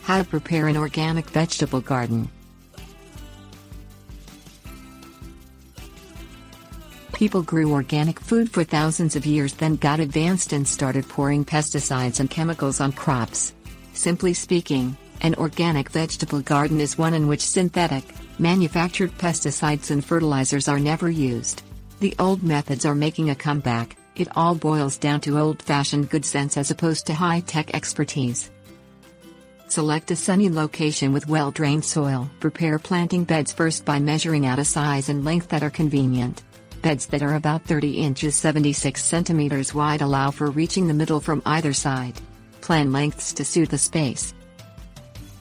How to prepare an organic vegetable garden. People grew organic food for thousands of years, then got advanced and started pouring pesticides and chemicals on crops. Simply speaking, an organic vegetable garden is one in which synthetic, manufactured pesticides and fertilizers are never used. The old methods are making a comeback. It all boils down to old-fashioned good sense as opposed to high-tech expertise. Select a sunny location with well-drained soil. Prepare planting beds first by measuring out a size and length that are convenient. Beds that are about 30 inches 76 centimeters wide allow for reaching the middle from either side. Plan lengths to suit the space.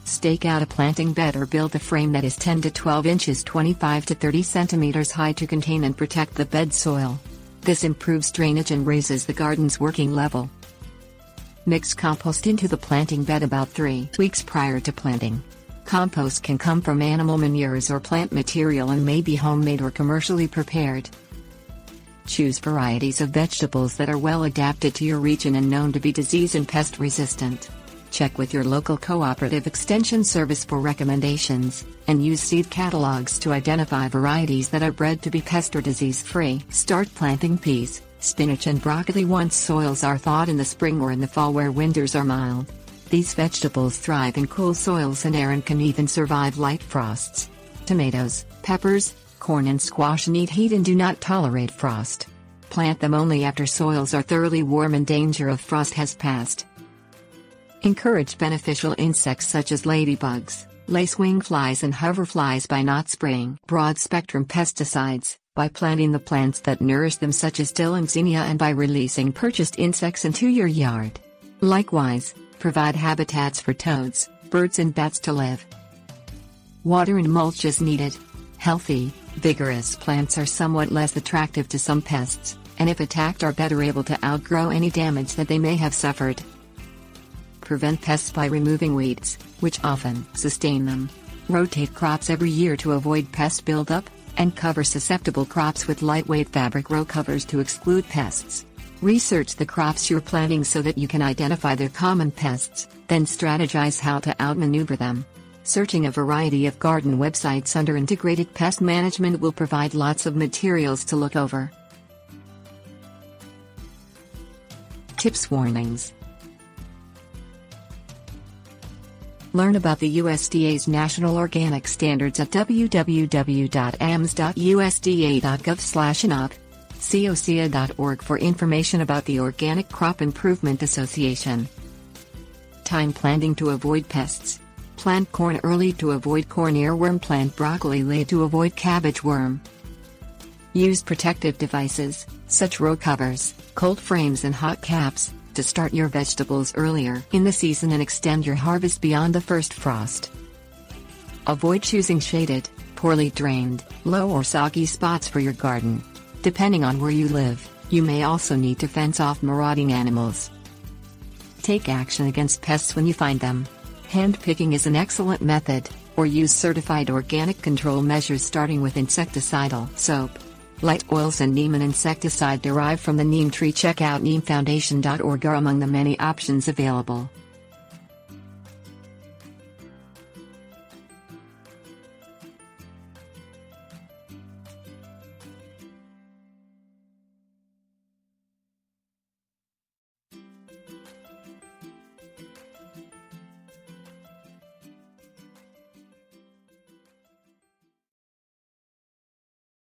Stake out a planting bed or build a frame that is 10 to 12 inches 25 to 30 centimeters high to contain and protect the bed soil. This improves drainage and raises the garden's working level. Mix compost into the planting bed about 3 weeks prior to planting. Compost can come from animal manures or plant material and may be homemade or commercially prepared. Choose varieties of vegetables that are well adapted to your region and known to be disease and pest resistant. Check with your local cooperative extension service for recommendations, and use seed catalogs to identify varieties that are bred to be pest or disease free. Start planting peas, spinach and broccoli once soils are thawed in the spring or in the fall where winters are mild. These vegetables thrive in cool soils and air and can even survive light frosts. Tomatoes, peppers, corn and squash need heat and do not tolerate frost. Plant them only after soils are thoroughly warm and danger of frost has passed. Encourage beneficial insects such as ladybugs, lacewing flies and hoverflies by not spraying broad-spectrum pesticides, by planting the plants that nourish them such as dill and zinnia, and by releasing purchased insects into your yard. Likewise, provide habitats for toads, birds and bats to live. Water and mulch as needed. Healthy, vigorous plants are somewhat less attractive to some pests, and if attacked are better able to outgrow any damage that they may have suffered. Prevent pests by removing weeds, which often sustain them. Rotate crops every year to avoid pest buildup, and cover susceptible crops with lightweight fabric row covers to exclude pests. Research the crops you're planting so that you can identify their common pests, then strategize how to outmaneuver them. Searching a variety of garden websites under Integrated Pest Management will provide lots of materials to look over. Tips Warnings. Learn about the USDA's National Organic Standards at www.ams.usda.gov/NOC, COCA.org for information about the Organic Crop Improvement Association. Time planting to avoid pests. Plant corn early to avoid corn earworm. Plant broccoli late to avoid cabbage worm. Use protective devices, such row covers, cold frames and hot caps, to start your vegetables earlier in the season and extend your harvest beyond the first frost. Avoid choosing shaded, poorly drained, low or soggy spots for your garden. Depending on where you live, you may also need to fence off marauding animals. Take action against pests when you find them. Hand picking is an excellent method, or use certified organic control measures starting with insecticidal soap, light oils and neem, an insecticide derived from the neem tree. Check out neemfoundation.org are among the many options available.